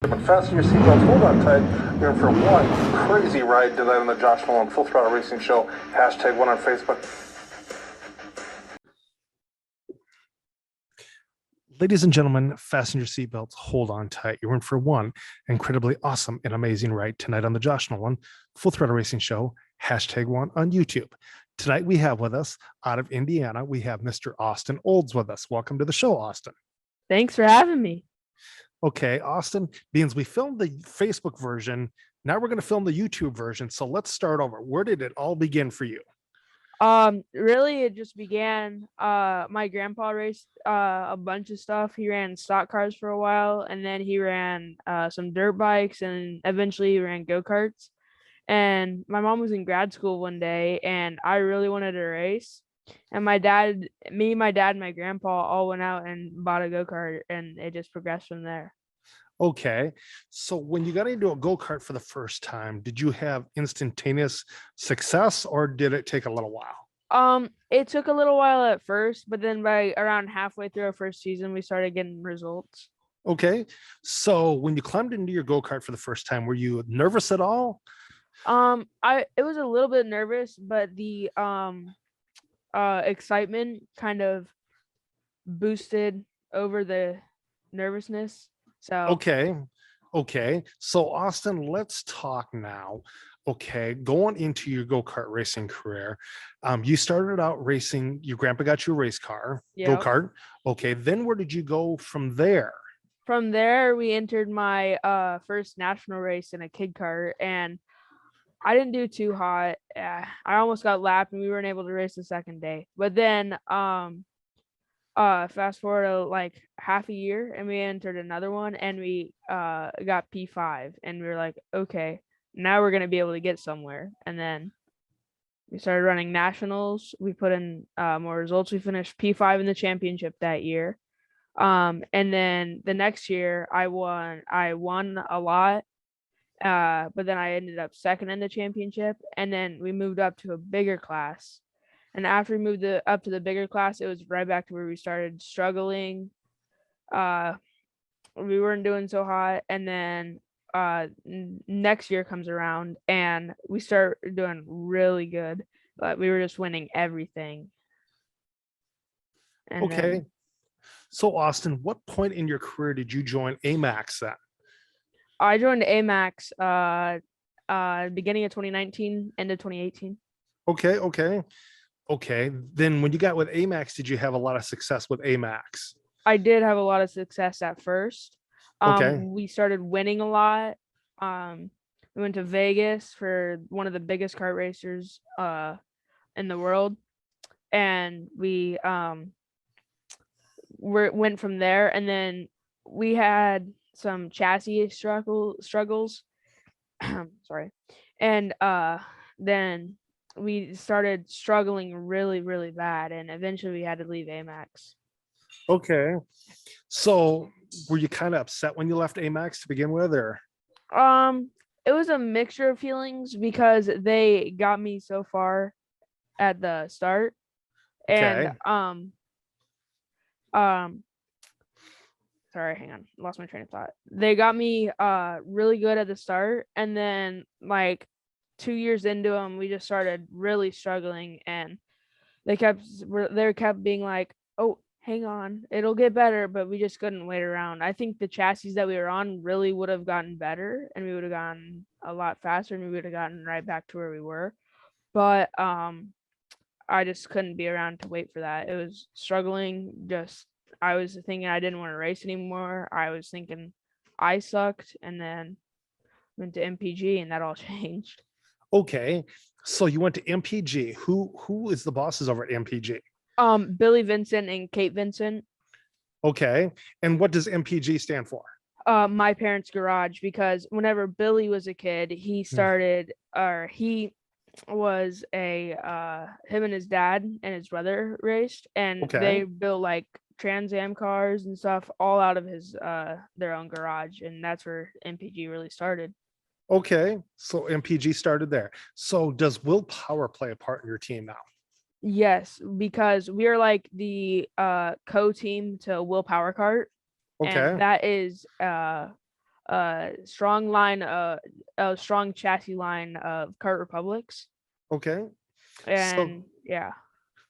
Fasten your seatbelts, hold on tight. You're in for one crazy ride tonight on the Josh Nolan Full Throttle Racing Show. Hashtag one on Facebook. Ladies and gentlemen, fasten your seatbelts, hold on tight. You're in for one incredibly awesome and amazing ride tonight on the Josh Nolan Full Throttle Racing Show. Hashtag one on YouTube. Tonight we have with us out of Indiana, we have Mr. Austin Olds with us. Welcome to the show, Austin. Thanks for having me. Okay, Austin, being we filmed the Facebook version, now we're going to film the YouTube version. So let's start over. Where did it all begin for you? Really it just began, my grandpa raced a bunch of stuff. He ran stock cars for a while, and then he ran some dirt bikes, and eventually he ran go-karts. And my mom was in grad school one day, and I really wanted to race. And my dad, and my grandpa all went out and bought a go-kart, and it just progressed from there. Okay, so when you got into a go-kart for the first time, did you have instantaneous success or did it take a little while? It took a little while at first, but then by around halfway through our first season, we started getting results. Okay, so when you climbed into your go-kart for the first time, were you nervous at all? It was a little bit nervous, but the excitement kind of boosted over the nervousness. So Okay. So Austin, let's talk now. Okay, going into your go-kart racing career, you started out racing. Your grandpa got you a race car, yeah. go-kart. Okay, then where did you go from there? From there, we entered my first national race in a kid kart, and I didn't do too hot. I almost got lapped, and we weren't able to race the second day. But then fast forward to like half a year, and we entered another one, and we got P5, and we were like, okay, now we're gonna be able to get somewhere. And then we started running nationals. We put in more results. We finished P5 in the championship that year. And then the next year I won a lot, but then I ended up second in the championship, and then we moved up to a bigger class. And after we moved up to the bigger class, it was right back to where we started struggling. We weren't doing so hot, and then next year comes around, and we start doing really good, but we were just winning everything. And Okay. then, So Austin, what point in your career did you join AMAX then? I joined AMAX beginning of 2019, end of 2018. Okay. Then when you got with AMAX, did you have a lot of success with AMAX? I did have a lot of success at first. Okay. We started winning a lot. We went to Vegas for one of the biggest kart racers in the world, and we went from there. And then we had some chassis struggles. Sorry. And then we started struggling really, really bad, and eventually we had to leave AMAX. Okay. So were you kind of upset when you left AMAX to begin with, or? It was a mixture of feelings because they got me so far at the start. And Okay. sorry, hang on, lost my train of thought. They got me really good at the start, and then like 2 years into them, we just started really struggling, and they kept being like, oh, hang on, it'll get better, but we just couldn't wait around. I think the chassis that we were on really would have gotten better, and we would have gotten a lot faster, and we would have gotten right back to where we were. But I just couldn't be around to wait for that. It was struggling. Just I was thinking I didn't want to race anymore. I was thinking I sucked, and then went to MPG, and that all changed. Okay. So you went to MPG. Who is the bosses over at MPG? Billy Vincent and Kate Vincent. Okay. And what does MPG stand for? My parents' garage, because whenever Billy was a kid, he started, or he was him and his dad and his brother raced, and they Okay. built like Trans Am cars and stuff all out of his their own garage, and that's where MPG really started. Okay. So MPG started there. So does willpower play a part in your team now? Yes, because we are like the co-team to Will Power Kart, Okay. and that is strong line, a strong chassis line of Kart Republics. Okay. And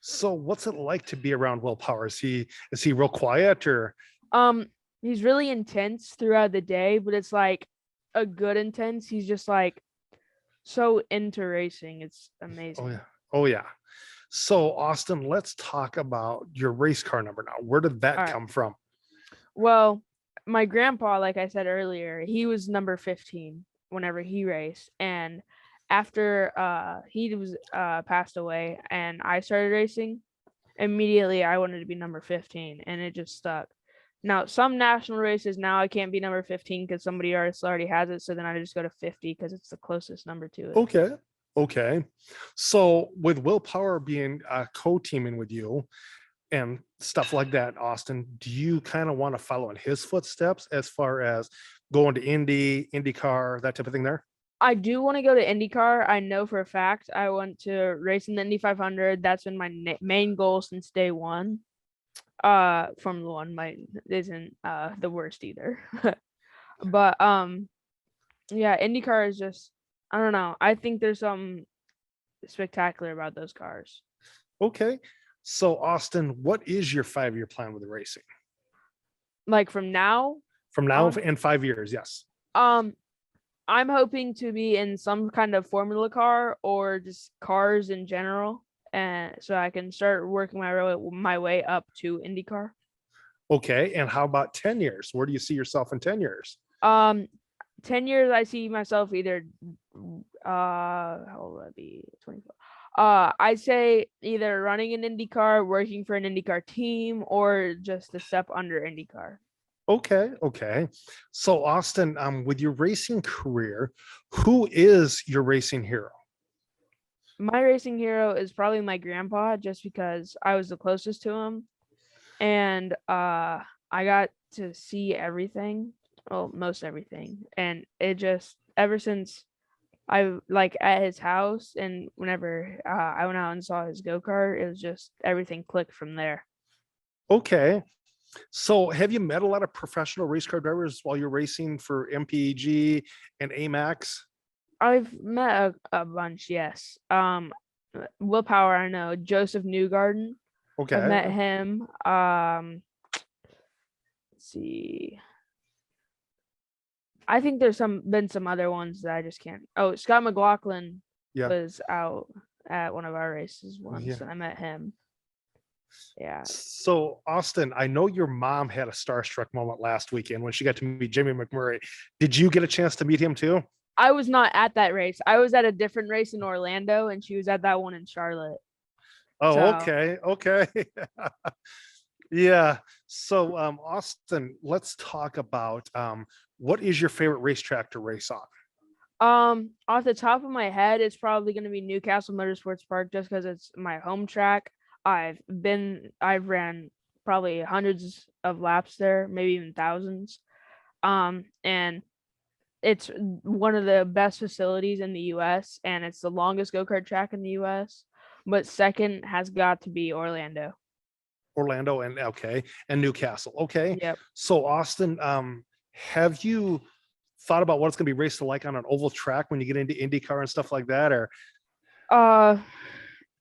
So what's it like to be around Will Power? Is he real quiet or? He's really intense throughout the day, but it's like a good intense. He's just like so into racing. It's amazing. Oh yeah. Oh yeah. So Austin, let's talk about your race car number now. Where did that All right. come from? Well, my grandpa, like I said earlier, he was number 15 whenever he raced. And after he was passed away and I started racing, immediately I wanted to be number 15 and it just stuck. Now, some national races now I can't be number 15 because somebody else already has it. So then I just go to 50 because it's the closest number to it. Okay. Okay. So with Will Power being co-teaming with you and stuff like that, Austin, do you kind of want to follow in his footsteps as far as going to IndyCar, that type of thing there? I do want to go to IndyCar. I know for a fact I want to race in the Indy 500. That's been my main goal since day one. Formula One isn't the worst either. But yeah, IndyCar is just, I don't know. I think there's something spectacular about those cars. Okay. So Austin, what is your 5-year plan with the racing? Like from now In 5 years, yes. I'm hoping to be in some kind of formula car or just cars in general, and so I can start working my way up to IndyCar. Okay. And how about 10 years? Where do you see yourself in 10 years? 10 years I see myself either how old would I be? 24. I'd say either running an IndyCar, working for an IndyCar team, or just a step under IndyCar. Okay. Okay. So Austin, with your racing career, who is your racing hero? My racing hero is probably my grandpa, just because I was the closest to him, and I got to see everything, well, most everything, and it just ever since I like at his house and whenever I went out and saw his go-kart, it was just everything clicked from there. Okay. So have you met a lot of professional race car drivers while you're racing for MPEG and AMAX? I've met a bunch, yes. Will Power, I know. Joseph Newgarden, I've met Okay. him. Let's see. I think there's been some other ones that I just can't. Oh, Scott McLaughlin Yeah. was out at one of our races once, Yeah. and I met him. Yeah. So Austin, I know your mom had a starstruck moment last weekend when she got to meet Jamie McMurray. Did you get a chance to meet him too? I was not at that race. I was at a different race in Orlando, and she was at that one in Charlotte. Oh, So- okay. Okay. Yeah. So Austin, let's talk about what is your favorite racetrack to race on? Off the top of my head, it's probably going to be Newcastle Motorsports Park, just because it's my home track. I've ran probably hundreds of laps there, maybe even thousands. And it's one of the best facilities in the US, and it's the longest go-kart track in the US. But second has got to be Orlando. Orlando and Newcastle. Okay. Yep. So Austin, have you thought about what it's going to be raced like on an oval track when you get into IndyCar and stuff like that? Or I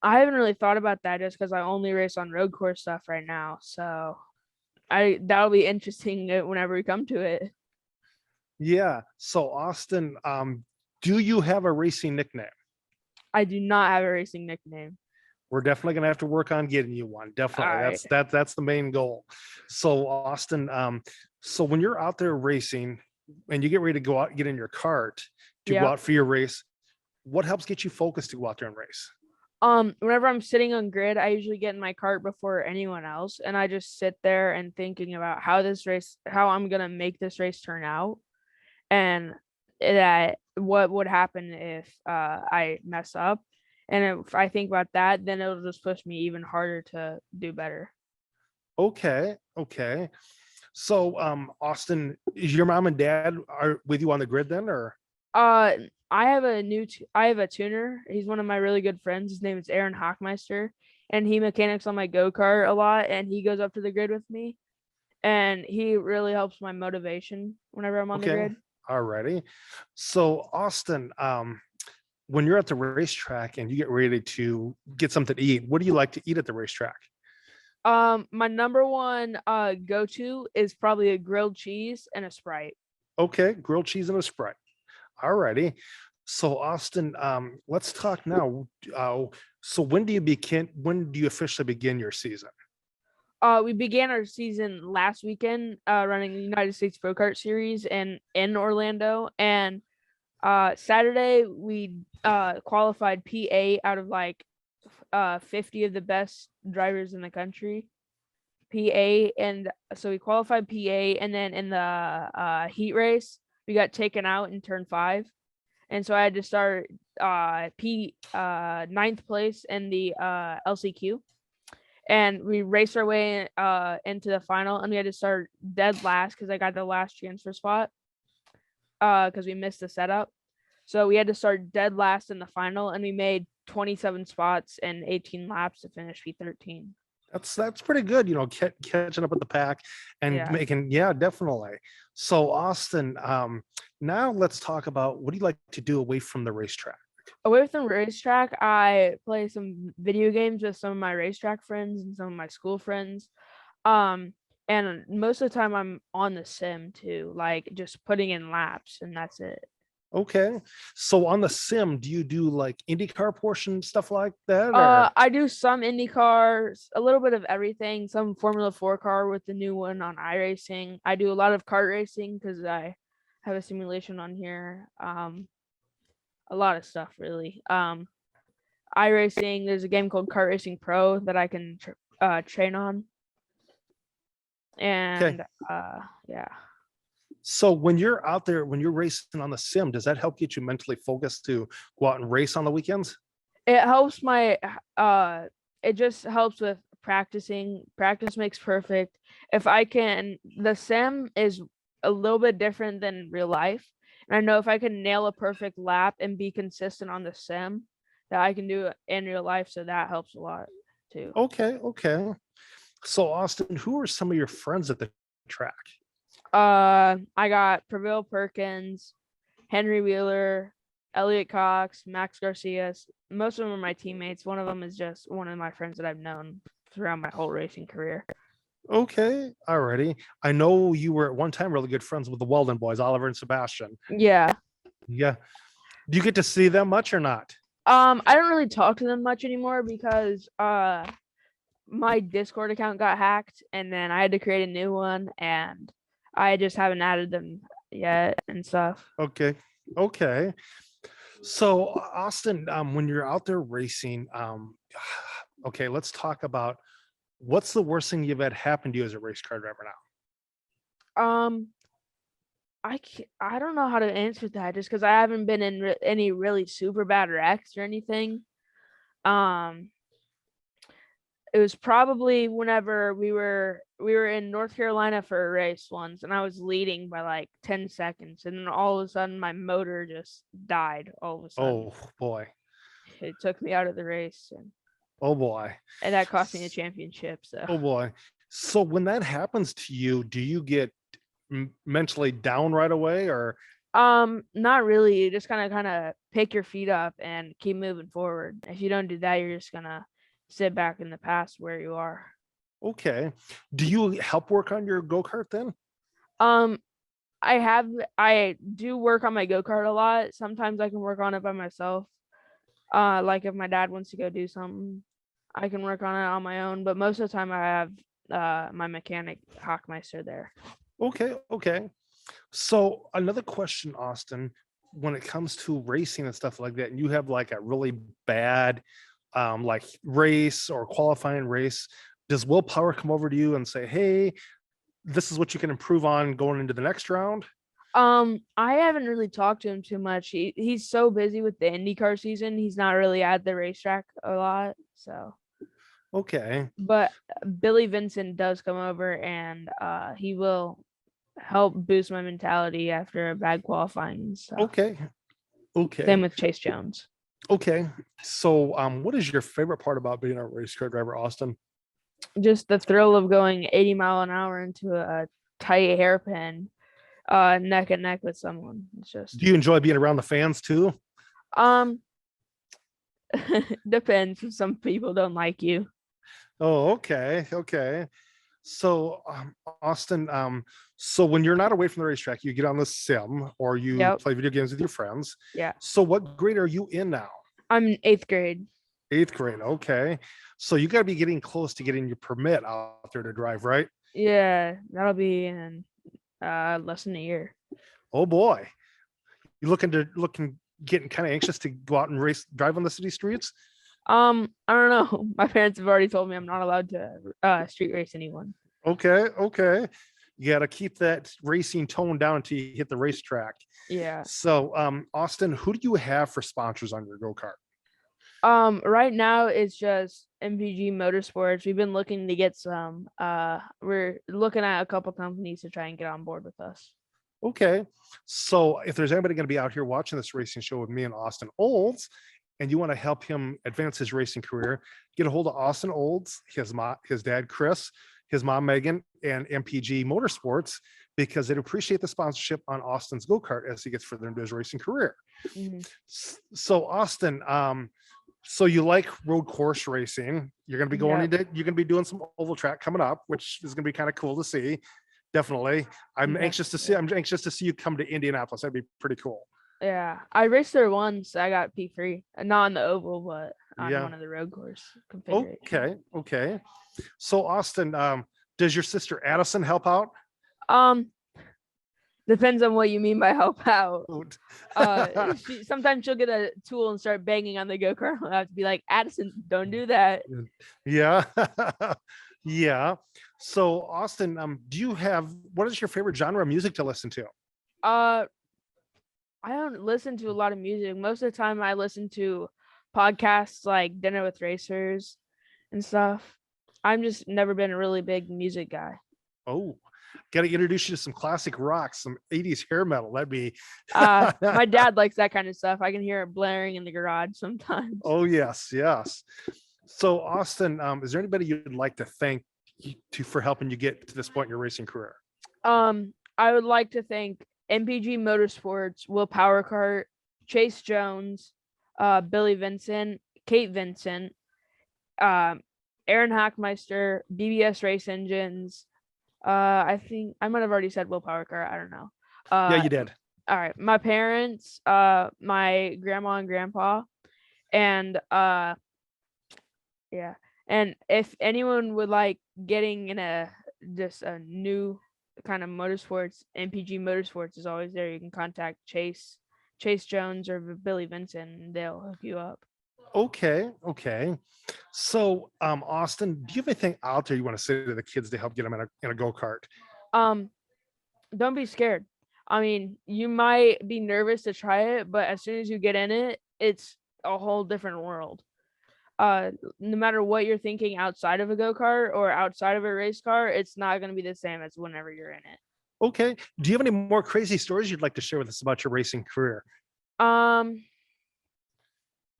haven't really thought about that, just because I only race on road course stuff right now. So that'll be interesting whenever we come to it. yeah. So Austin, do you have a racing nickname? I do not have a racing nickname. We're definitely going to have to work on getting you one. Definitely. Right. That's the main goal. So Austin, so when you're out there racing and you get ready to go out and get in your cart to go Yep. out for your race, what helps get you focused to go out there and race? Whenever I'm sitting on grid, I usually get in my cart before anyone else, and I just sit there and thinking about how I'm gonna make this race turn out, and that what would happen if I mess up. And if I think about that, then it'll just push me even harder to do better. Okay. Okay. So Austin, is your mom and dad are with you on the grid then, or? I have a tuner. He's one of my really good friends. His name is Aaron Hockmeister, and he mechanics on my go-kart a lot, and he goes up to the grid with me, and he really helps my motivation whenever I'm on the Okay. grid. Alrighty. So Austin, when you're at the racetrack and you get ready to get something to eat, what do you like to eat at the racetrack? My number one go-to is probably a grilled cheese and a Sprite. Okay, grilled cheese and a Sprite. Alrighty. So Austin, let's talk now. So when do you officially begin your season? We began our season last weekend, running the United States Pro Kart Series in Orlando, and Saturday we qualified P8 out of like 50 of the best drivers in the country. P8, and so we qualified P8, and then in the heat race we got taken out in turn 5, and so I had to start ninth place in the LCQ, and we raced our way into the final, and we had to start dead last because I got the last transfer spot because we missed the setup. So we had to start dead last in the final, and we made 27 spots and 18 laps to finish P13. That's pretty good, catching up with the pack and Yeah. making, yeah, definitely. So Austin, now let's talk about what do you like to do away from the racetrack? Away from the racetrack, I play some video games with some of my racetrack friends and some of my school friends. And most of the time I'm on the sim too, like just putting in laps, and that's it. Okay. So on the sim, do you do like IndyCar portion stuff like that? Or? I do some Indy cars, a little bit of everything, some Formula 4 car with the new one on iRacing. I do a lot of kart racing because I have a simulation on here. A lot of stuff really. iRacing, there's a game called Kart Racing Pro that I can train on. And yeah. So when you're out there, when you're racing on the sim, does that help get you mentally focused to go out and race on the weekends? It helps it just helps with practicing. Practice makes perfect. The sim is a little bit different than real life. And I know if I can nail a perfect lap and be consistent on the sim, that I can do it in real life. So that helps a lot too. Okay. So Austin, who are some of your friends at the track? I got Prevail Perkins, Henry Wheeler, Elliot Cox, Max Garcia. Most of them are my teammates. One of them is just one of my friends that I've known throughout my whole racing career. Okay, alrighty. I know you were at one time really good friends with the Weldon boys, Oliver and Sebastian. Yeah. Yeah. Do you get to see them much or not? I don't really talk to them much anymore because my Discord account got hacked, and then I had to create a new one, and I just haven't added them yet and stuff. Okay. So Austin, when you're out there racing, okay, let's talk about what's the worst thing you've had happen to you as a race car driver now? I don't know how to answer that just because I haven't been in any really super bad wrecks or anything. It was probably whenever we were in North Carolina for a race once, and I was leading by like 10 seconds, and then all of a sudden my motor just died all of a sudden. Oh boy. It took me out of the race, and oh boy. And that cost me a championship. So oh boy. So when that happens to you, do you get mentally down right away, or not really? You just kind of pick your feet up and keep moving forward. If you don't do that, you're just gonna sit back in the past where you are. Okay. Do you help work on your go-kart then? I do work on my go-kart a lot. Sometimes I can work on it by myself. Like if my dad wants to go do something, I can work on it on my own. But most of the time I have my mechanic Hawkmeister there. Okay. So another question, Austin, when it comes to racing and stuff like that, and you have like a really bad like race or qualifying race, does willpower come over to you and say, hey, this is what you can improve on going into the next round? I haven't really talked to him too much. He's so busy with the IndyCar season, he's not really at the racetrack a lot. So okay. But Billy Vincent does come over, and he will help boost my mentality after a bad qualifying. So. Okay. Same with Chase Jones. Okay. So what is your favorite part about being a race car driver, Austin? Just the thrill of going 80 mile an hour into a tight hairpin, neck and neck with someone. It's just Do you enjoy being around the fans too? um depends. Some people don't like you. Oh, okay, okay. So, Austin, so when you're not away from the racetrack, you get on the sim or you Yep. play video games with your friends. Yeah. So, what grade are you in now? I'm in 8th grade. Eighth grade. Okay. So, you got to be getting close to getting your permit out there to drive, right? Yeah, that'll be in less than a year. Oh boy, you getting kind of anxious to go out and drive on the city streets. I don't know. My parents have already told me I'm not allowed to street race anyone. Okay, okay. You got to keep that racing tone down until you hit the racetrack. Yeah. So, Austin, who do you have for sponsors on your go kart? Right now it's just MPG Motorsports. We've been looking to get some. We're looking at a couple companies to try and get on board with us. Okay. So if there's anybody going to be out here watching this racing show with me and Austin Olds, and you want to help him advance his racing career, get a hold of Austin Olds, his dad, Chris, his mom, Megan, and MPG Motorsports, because they'd appreciate the sponsorship on Austin's go-kart as he gets further into his racing career. Mhm. So Austin, so you like road course racing. You're going to be you're going to be doing some oval track coming up, which is going to be kind of cool to see. Definitely. I'm Yeah. anxious to see you come to Indianapolis. That'd be pretty cool. Yeah, I raced there once. I got P3, not on the oval, but on Yeah. one of the road course configurations. Okay. Okay. So Austin, does your sister Addison help out? Depends on what you mean by help out. Oh, Sometimes she'll get a tool and start banging on the go-kart. I have to be like, Addison, don't do that. Yeah. Yeah. So Austin, what is your favorite genre of music to listen to? I don't listen to a lot of music. Most of the time I listen to podcasts like Dinner with Racers and stuff. I'm just never been a really big music guy. Oh, got to introduce you to some classic rock, some 80s hair metal. That'd be My dad likes that kind of stuff. I can hear it blaring in the garage sometimes. Oh, yes, yes. So Austin, is there anybody you'd like to thank for helping you get to this point in your racing career? I would like to thank MPG Motorsports, Will Power Kart, Chase Jones, Billy Vincent, Kate Vincent, Aaron Hackmeister, BBS Race Engines. I think I might have already said Will Power Kart. I don't know. Yeah, you did. All right, my parents, my grandma and grandpa, and yeah. And if anyone would like getting in a new kind of motorsports, MPG Motorsports is always there. You can contact Chase Jones or Billy Vincent, and they'll hook you up. Okay, okay. So, Austin, do you have anything out there you want to say to the kids to help get them in a go-kart? Don't be scared. I mean, you might be nervous to try it, but as soon as you get in it, it's a whole different world. No matter what you're thinking outside of a go-kart or outside of a race car, it's not going to be the same as whenever you're in it. Okay. Do you have any more crazy stories you'd like to share with us about your racing career?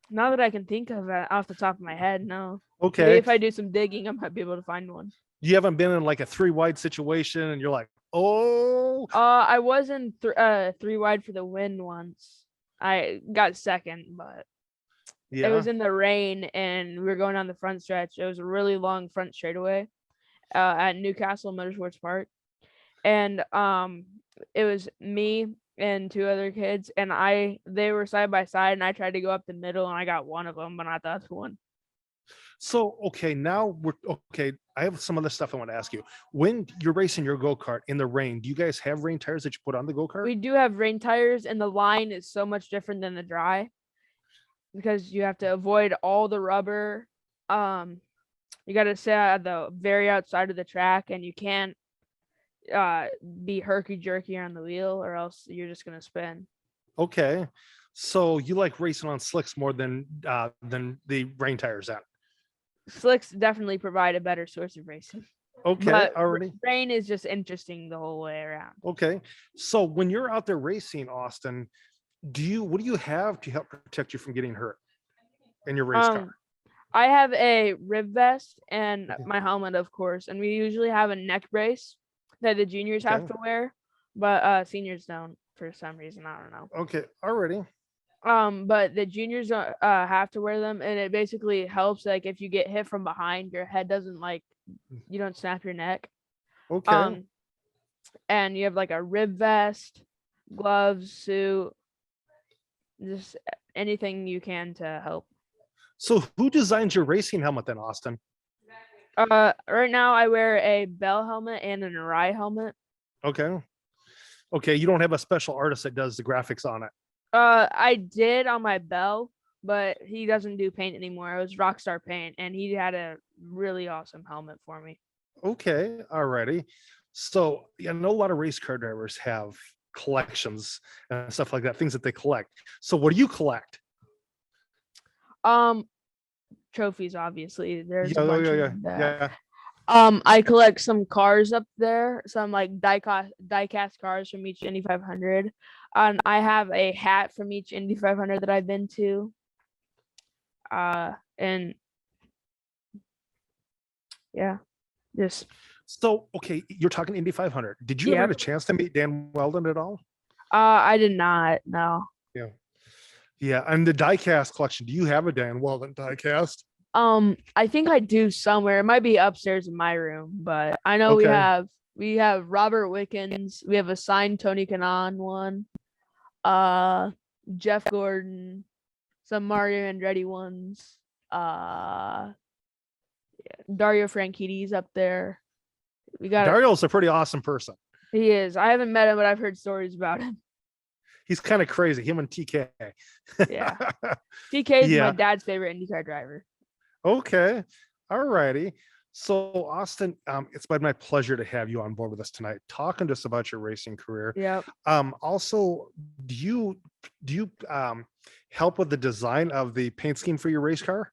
Not that I can think of it off the top of my head, no. Okay. Maybe if I do some digging, I might be able to find one. You haven't been in like a 3-wide situation and you're like, oh. I was in 3-wide for the win once. I got second, but yeah, it was in the rain and we were going on the front stretch. It was a really long front straightaway at Newcastle Motorsports Park. And it was me and 2 other kids, and they were side by side, and I tried to go up the middle, and I got one of them, but not the other one. So, okay, now I have some other stuff I want to ask you. When you're racing your go-kart in the rain, do you guys have rain tires that you put on the go-kart? We do have rain tires, and the line is so much different than the dry because you have to avoid all the rubber. You got to sit at the very outside of the track, and you can't be herky-jerky on the wheel, or else you're just going to spin. Okay. So you like racing on slicks more than the rain tires then? Slicks definitely provide a better source of racing. Okay, but already. Rain is just interesting the whole way around. Okay. So when you're out there racing, Austin, what do you have to help protect you from getting hurt in your race car? I have a rib vest and my helmet, of course, and we usually have a neck brace that the juniors have to wear. but seniors don't for some reason. I don't know. Okay, already. But the juniors don't have to wear them, and it basically helps. Like if you get hit from behind, your head doesn't you don't snap your neck. Okay. And you have like a rib vest, gloves, suit, just anything you can to help. So who designs your racing helmet then, Austin? Right now I wear a Bell helmet and an Arai helmet. Okay. Okay, you don't have a special artist that does the graphics on it. I did on my Bell, but he doesn't do paint anymore. It was Rockstar Paint, and he had a really awesome helmet for me. Okay, alrighty. So I know a lot of race car drivers have collections and stuff like that, things that they collect. So what do you collect? Trophies, obviously. There's Yeah, a bunch of yeah, them there. yeah. I collect some cars up there, some like die-cast cars from each Indy 500. And I have a hat from each Indy 500 that I've been to. And yeah, just So okay, you're talking Indy 500. Did you ever Yep. get a chance to meet Dan Weldon at all? I did not, no. Yeah. Yeah, and the diecast collection. Do you have a Dan Weldon diecast? I think I do somewhere. It might be upstairs in my room, but I know Okay. we have Robert Wickens. We have a signed Tony Kanaan one. Jeff Gordon, some Mario Andretti ones. Dario Franchitti's up there. We got Dario's a pretty awesome person. He is. I haven't met him, but I've heard stories about him. He's kind of crazy. Him and TK. Yeah. TK is my Yeah. dad's favorite IndyCar driver. Okay. All righty. So Austin, it's been my pleasure to have you on board with us tonight, talking to us about your racing career. Yep. Also, do you help with the design of the paint scheme for your race car?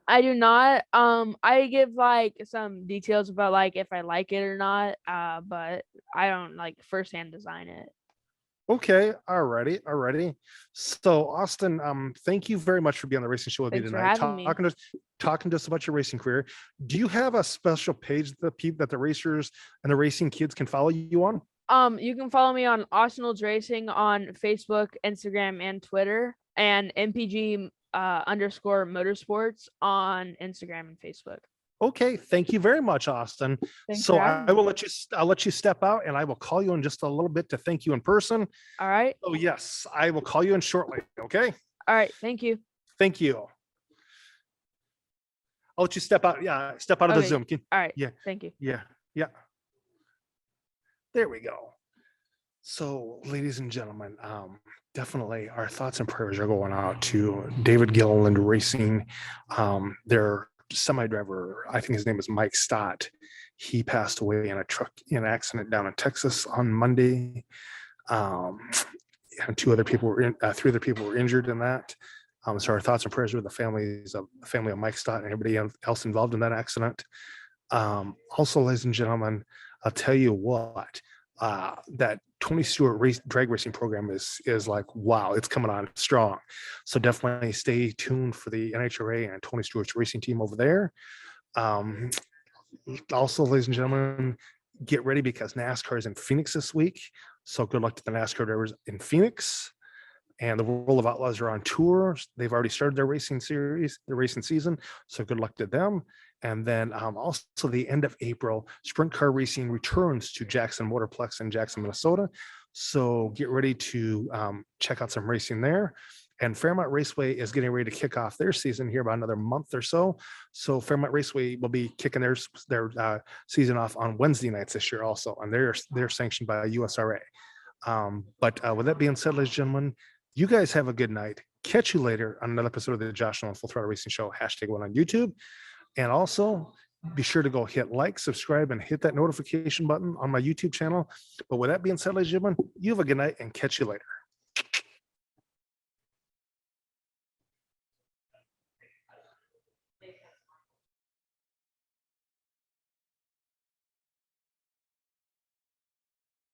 I do not. I give like some details about like if I like it or not. But I don't like firsthand design it. Okay, alrighty. So Austin, thank you very much for being on the racing show with Thanks me for tonight, having me. talking to us about your racing career. Do you have a special page that the racers and the racing kids can follow you on? You can follow me on Austin's Racing on Facebook, Instagram, and Twitter, and MPG _ motorsports on Instagram and Facebook. Okay, thank you very much, Austin. Thanks So for having I me. will I'll let you step out, and I will call you in just a little bit to thank you in person. All right. Oh yes, I will call you in shortly. Okay. All right. Thank you. Thank you. I'll let you step out. Yeah, step out of the Okay. Zoom. All right. Yeah. Thank you. Yeah. There we go. So, ladies and gentlemen, definitely our thoughts and prayers are going out to David Gilliland Racing. Their semi driver, I think his name is Mike Stott. He passed away in an accident down in Texas on Monday. And three other people were injured in that. So our thoughts and prayers are with the family of Mike Stott and everybody else involved in that accident. Also, ladies and gentlemen, I'll tell you what, that Tony Stewart drag racing program is like, wow, it's coming on strong. So definitely stay tuned for the NHRA and Tony Stewart's racing team over there. Also, ladies and gentlemen, get ready because NASCAR is in Phoenix this week. So good luck to the NASCAR drivers in Phoenix. And the World of Outlaws are on tour. They've already started their racing season. So good luck to them. And then also the end of April, sprint car racing returns to Jackson Motorplex in Jackson, Minnesota. So get ready to check out some racing there. And Fairmont Raceway is getting ready to kick off their season here about another month or so. So Fairmont Raceway will be kicking their season off on Wednesday nights this year also. And they're sanctioned by USRA. But with that being said, ladies and gentlemen, you guys have a good night. Catch you later on another episode of the Josh Nolan Full Throttle Racing Show, #1 on YouTube. And also be sure to go hit like, subscribe, and hit that notification button on my YouTube channel. But with that being said, ladies and gentlemen, you have a good night and catch you later.